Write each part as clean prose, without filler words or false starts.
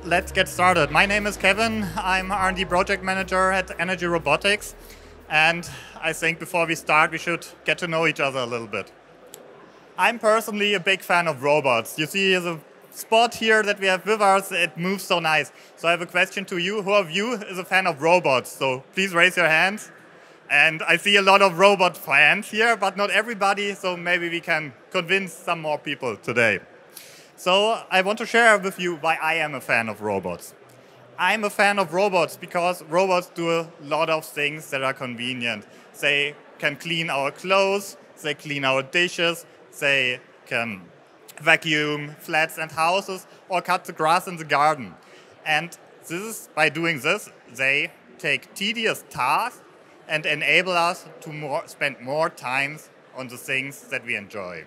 let's get started. My name is Kevin. I'm R&D project manager at Energy Robotics. And I think before we start, we should get to know each other a little bit. I'm personally a big fan of robots. You see the spot here that we have with us, it moves so nice. So I have a question to you. Who of you is a fan of robots? So please raise your hands. And I see a lot of robot fans here, but not everybody, so maybe we can convince some more people today. So I want to share with you why I am a fan of robots. I'm a fan of robots because robots do a lot of things that are convenient. They can clean our clothes, they clean our dishes, they can vacuum flats and houses, or cut the grass in the garden. And by doing this, they take tedious tasks and enable us to spend more time on the things that we enjoy.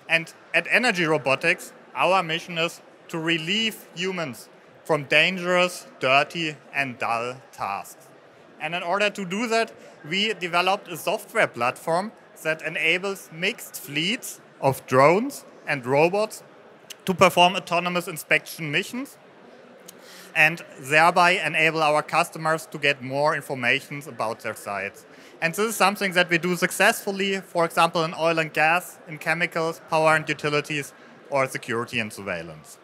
And at Energy Robotics, our mission is to relieve humans from dangerous, dirty, and dull tasks. And in order to do that, we developed a software platform that enables mixed fleets of drones and robots to perform autonomous inspection missions and thereby enable our customers to get more information about their sites. And this is something that we do successfully, for example, in oil and gas, in chemicals, power and utilities, or security and surveillance.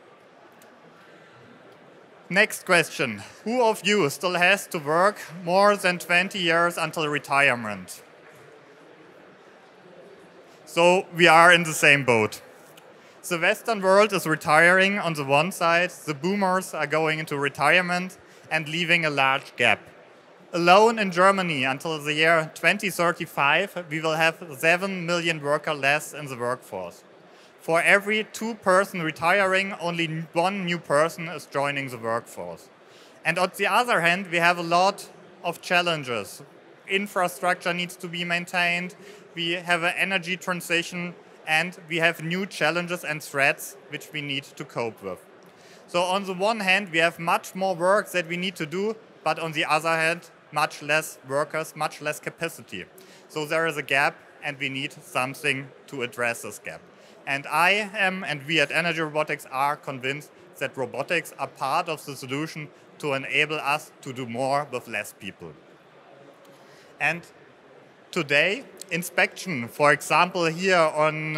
Next question. Who of you still has to work more than 20 years until retirement? So we are in the same boat. The Western world is retiring on the one side, the boomers are going into retirement and leaving a large gap. Alone in Germany, until the year 2035, we will have 7 million workers less in the workforce. For every 2 persons retiring, only 1 new person is joining the workforce. And on the other hand, we have a lot of challenges. Infrastructure needs to be maintained, we have an energy transition, and we have new challenges and threats which we need to cope with. So on the one hand, we have much more work that we need to do, but on the other hand, much less workers, much less capacity. So there is a gap, and we need something to address this gap. And I am, and we at Energy Robotics are convinced that robotics are part of the solution to enable us to do more with less people. And today, inspection, for example, here on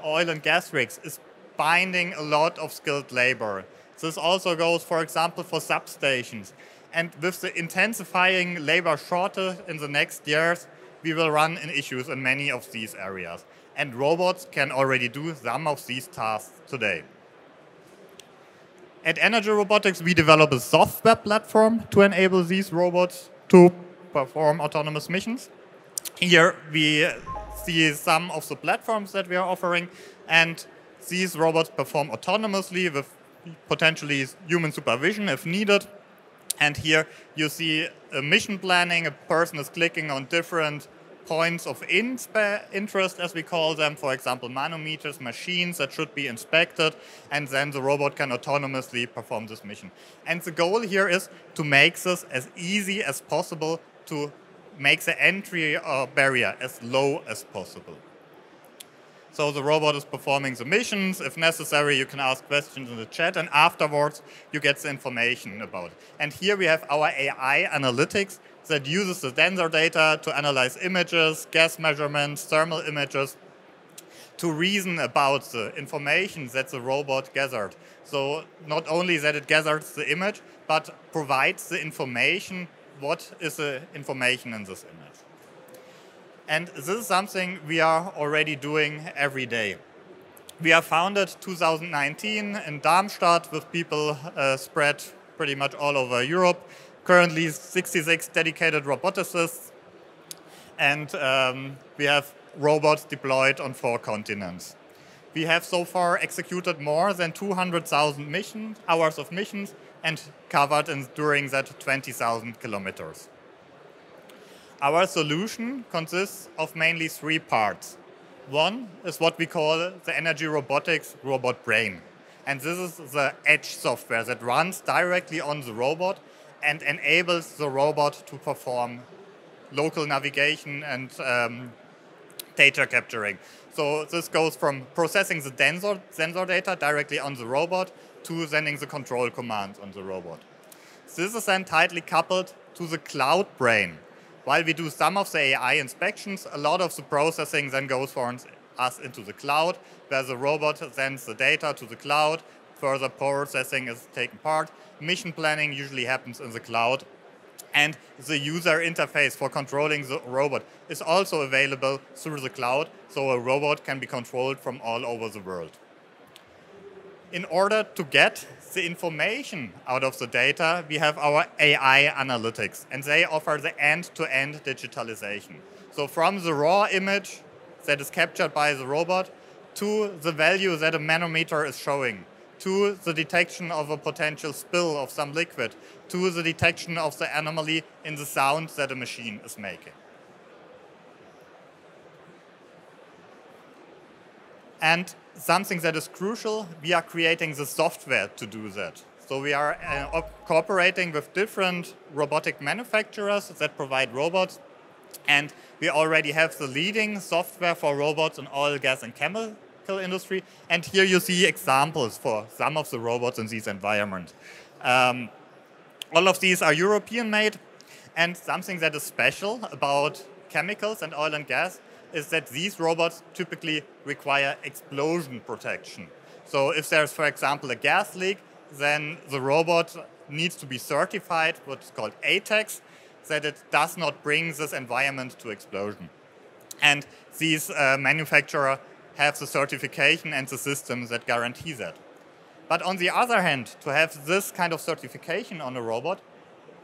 oil and gas rigs, is binding a lot of skilled labor. This also goes, for example, for substations. And with the intensifying labor shortage in the next years, we will run into issues in many of these areas. And robots can already do some of these tasks today. At Energy Robotics, we develop a software platform to enable these robots to perform autonomous missions. Here we see some of the platforms that we are offering, and these robots perform autonomously with potentially human supervision if needed. And here you see a mission planning. A person is clicking on different points of interest, as we call them, for example, manometers, machines that should be inspected, and then the robot can autonomously perform this mission. And the goal here is to make this as easy as possible, to make the entry barrier as low as possible. So the robot is performing the missions. If necessary, you can ask questions in the chat, and afterwards you get the information about it. And here we have our AI analytics that uses the sensor data to analyze images, gas measurements, thermal images, to reason about the information that the robot gathered. So not only that it gathers the image, but provides the information, what is the information in this image. And this is something we are already doing every day. We are founded 2019 in Darmstadt with people spread pretty much all over Europe. Currently 66 dedicated roboticists, and we have robots deployed on 4 continents. We have so far executed more than 200,000 hours of missions and covered during that 20,000 kilometers. Our solution consists of mainly 3 parts. One is what we call the Energy Robotics robot brain. And this is the edge software that runs directly on the robot and enables the robot to perform local navigation and data capturing. So this goes from processing the sensor data directly on the robot to sending the control commands on the robot. This is then tightly coupled to the cloud brain. While we do some of the AI inspections, a lot of the processing then goes for us into the cloud, where the robot sends the data to the cloud, further processing is taken part. Mission planning usually happens in the cloud, and the user interface for controlling the robot is also available through the cloud, so a robot can be controlled from all over the world. In order to get the information out of the data, we have our AI analytics, and they offer the end-to-end digitalization. So from the raw image that is captured by the robot to the value that a manometer is showing, to the detection of a potential spill of some liquid, to the detection of the anomaly in the sound that a machine is making. And something that is crucial, we are creating the software to do that. So we are cooperating with different robotic manufacturers that provide robots, and we already have the leading software for robots in oil, gas, and chemical industry. And here you see examples for some of the robots in these environments. All of these are European-made, and something that is special about chemicals and oil and gas is that these robots typically require explosion protection. So if there's, for example, a gas leak, then the robot needs to be certified, what's called ATEX, that it does not bring this environment to explosion. And these manufacturers have the certification and the systems that guarantee that. But on the other hand, to have this kind of certification on a robot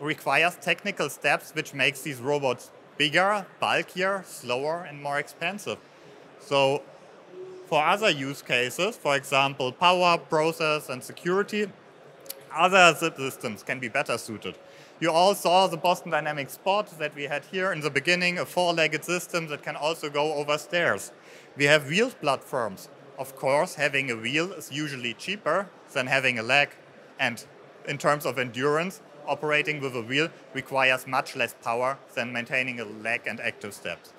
requires technical steps which makes these robots bigger, bulkier, slower, and more expensive. So for other use cases, for example, power, process, and security, other systems can be better suited. You all saw the Boston Dynamics spot that we had here in the beginning, a four-legged system that can also go over stairs. We have wheeled platforms. Of course, having a wheel is usually cheaper than having a leg. And in terms of endurance, operating with a wheel requires much less power than maintaining a leg and active steps.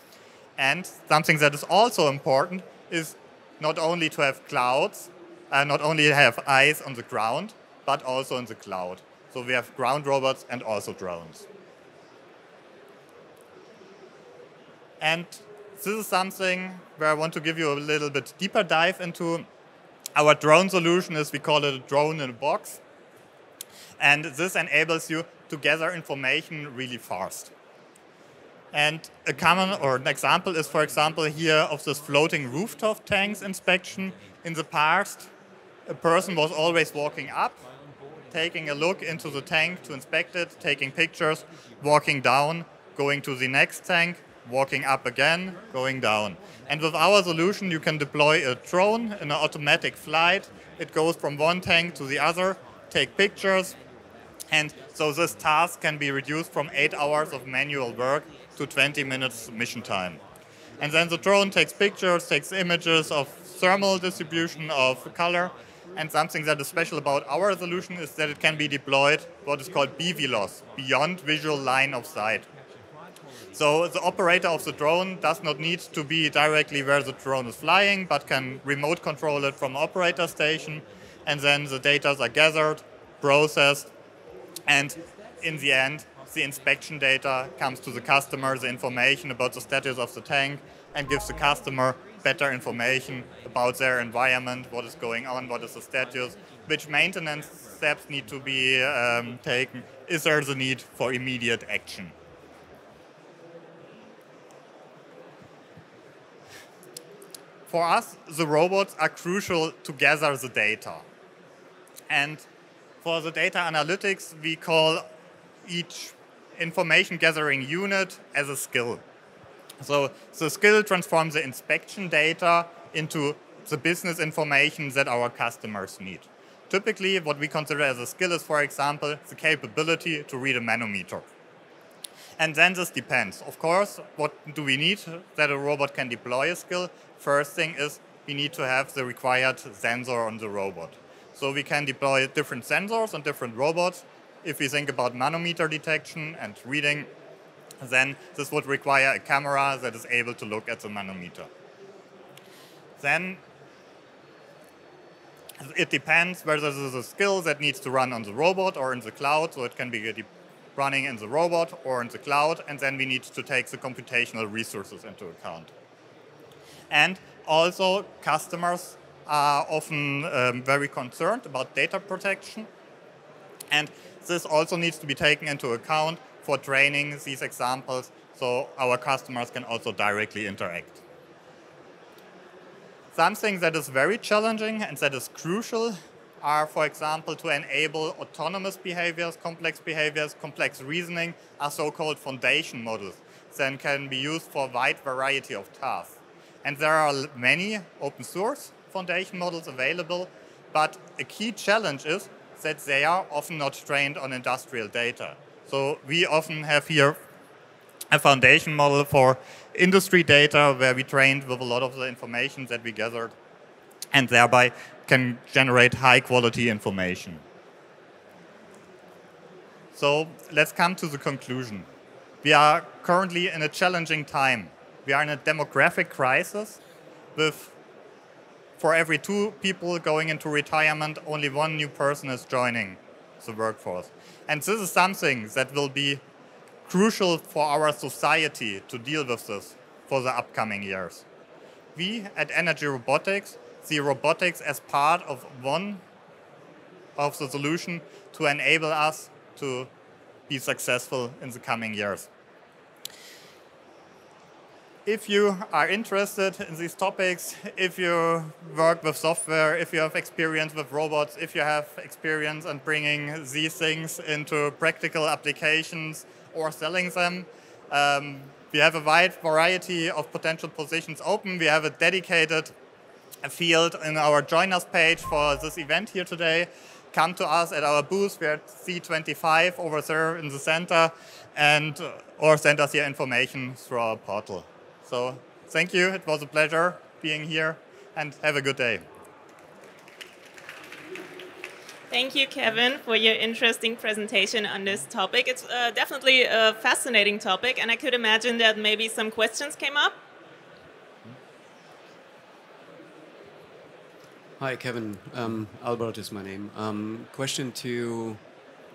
And something that is also important is not only to have clouds, not only have eyes on the ground, but also in the cloud. So we have ground robots and also drones. And this is something where I want to give you a little bit deeper dive into. Our drone solution is, we call it a drone in a box. And this enables you to gather information really fast. And a common or an example is, for example, here of this floating rooftop tanks inspection. In the past, a person was always walking up, taking a look into the tank to inspect it, taking pictures, walking down, going to the next tank, walking up again, going down. And with our solution, you can deploy a drone in an automatic flight. It goes from one tank to the other, take pictures, and so this task can be reduced from 8 hours of manual work to 20 minutes mission time. And then the drone takes pictures, takes images of thermal distribution of color, and something that is special about our solution is that it can be deployed what is called BVLOS, beyond visual line of sight. So the operator of the drone does not need to be directly where the drone is flying, but can remote control it from operator station, and then the data are gathered, processed, and in the end, the inspection data comes to the customer, the information about the status of the tank, and gives the customer better information about their environment, what is going on, what is the status, which maintenance steps need to be taken, is there the need for immediate action. For us, the robots are crucial to gather the data. And for the data analytics, we call each information gathering unit as a skill. So the skill transforms the inspection data into the business information that our customers need. Typically, what we consider as a skill is, for example, the capability to read a manometer. And then this depends. Of course, what do we need that a robot can deploy a skill? First thing is we need to have the required sensor on the robot. So we can deploy different sensors on different robots. If we think about manometer detection and reading, then this would require a camera that is able to look at the manometer. Then it depends whether this is a skill that needs to run on the robot or in the cloud, so it can be running in the robot or in the cloud, and then we need to take the computational resources into account. And also, customers are often very concerned about data protection, and this also needs to be taken into account for training these examples, so our customers can also directly interact. Something that is very challenging and that is crucial are, for example, to enable autonomous behaviors, complex reasoning, are so-called foundation models that can be used for a wide variety of tasks. And there are many open source foundation models available, but a key challenge is that they are often not trained on industrial data. So we often have here a foundation model for industry data where we trained with a lot of the information that we gathered and thereby can generate high quality information. So let's come to the conclusion. We are currently in a challenging time. We are in a demographic crisis with, for every 2 people going into retirement, only 1 new person is joining the workforce. And this is something that will be crucial for our society to deal with this for the upcoming years. We at Energy Robotics see robotics as part of one of the solution to enable us to be successful in the coming years. If you are interested in these topics, if you work with software, if you have experience with robots, if you have experience in bringing these things into practical applications or selling them, we have a wide variety of potential positions open. We have a dedicated field in our Join Us page for this event here today. Come to us at our booth. We're at C25 over there in the center, and or send us your information through our portal. So thank you. It was a pleasure being here, and have a good day. Thank you, Kevin, for your interesting presentation on this topic. It's definitely a fascinating topic, and I could imagine that maybe some questions came up. Hi, Kevin. Albert is my name. Question to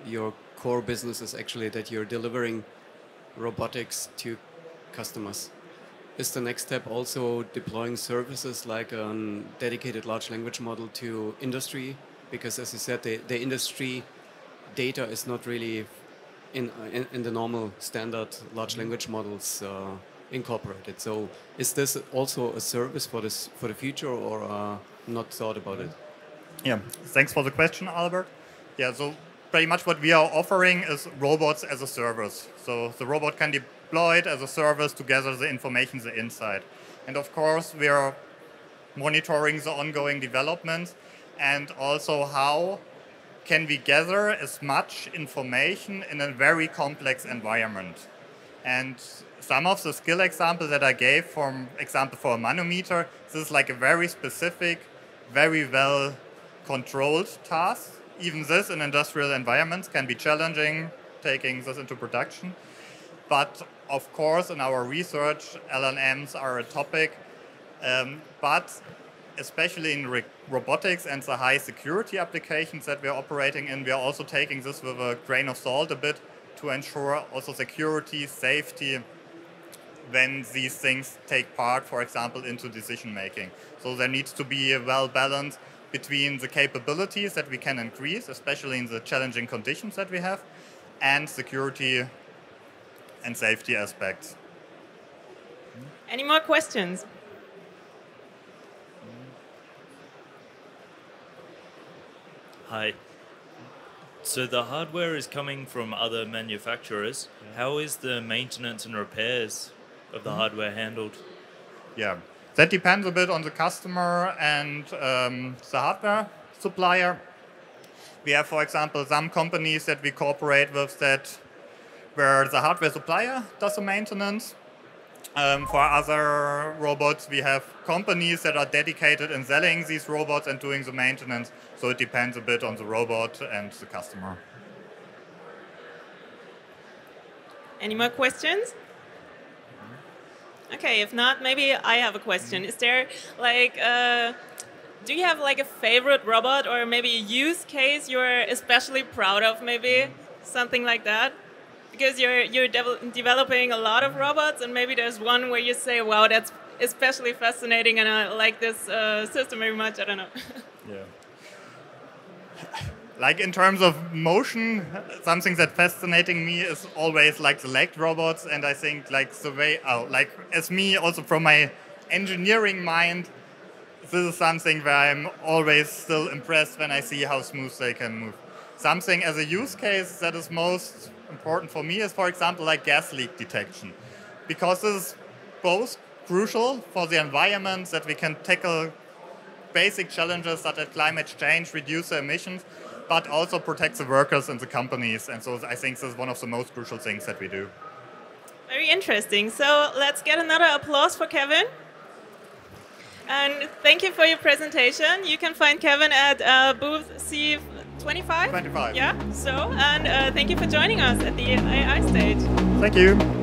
your core business is actually that you're delivering robotics to customers. Is the next step also deploying services like a dedicated large language model to industry? Because as you said, the industry data is not really in the normal standard large language models incorporated. So is this also a service for the future, or not thought about it? Yeah, thanks for the question, Albert. Yeah, so pretty much what we are offering is robots as a service. So the robot can be deployed as a service to gather the information, the insight. And of course, we are monitoring the ongoing developments and also how can we gather as much information in a very complex environment. And some of the skill examples that I gave, for example, for a manometer, this is like a very specific, very well controlled task. Even this in industrial environments can be challenging, taking this into production. But of course, in our research, LLMs are a topic, but especially in robotics and the high security applications that we're operating in, we are also taking this with a grain of salt a bit to ensure also security, safety, when these things take part, for example, into decision making. So there needs to be a well balance between the capabilities that we can increase, especially in the challenging conditions that we have, and security and safety aspects. Any more questions? Hi. So the hardware is coming from other manufacturers. How is the maintenance and repairs of the hardware handled? Yeah, that depends a bit on the customer and the hardware supplier. We have, for example, some companies that we cooperate with where the hardware supplier does the maintenance. For other robots, we have companies that are dedicated in selling these robots and doing the maintenance. So it depends a bit on the robot and the customer. Any more questions? Okay, if not, maybe I have a question. Is there like, do you have like a favorite robot or maybe a use case you're especially proud of? Maybe something like that, because you're developing a lot of robots, and maybe there's one where you say, "Wow, that's especially fascinating," and I like this system very much. I don't know. Yeah. Like in terms of motion, something that's fascinating me is always like the legged robots, and I think like the way, like as me also from my engineering mind, this is something where I'm always still impressed when I see how smooth they can move. Something as a use case that is most important for me is, for example, like gas leak detection, because this is both crucial for the environment, that we can tackle basic challenges such as climate change, reduce the emissions, but also protect the workers in the companies. And so I think this is one of the most crucial things that we do. Very interesting. So let's get another applause for Kevin. And thank you for your presentation. You can find Kevin at booth C25. 25. Yeah. So, and thank you for joining us at the AI stage. Thank you.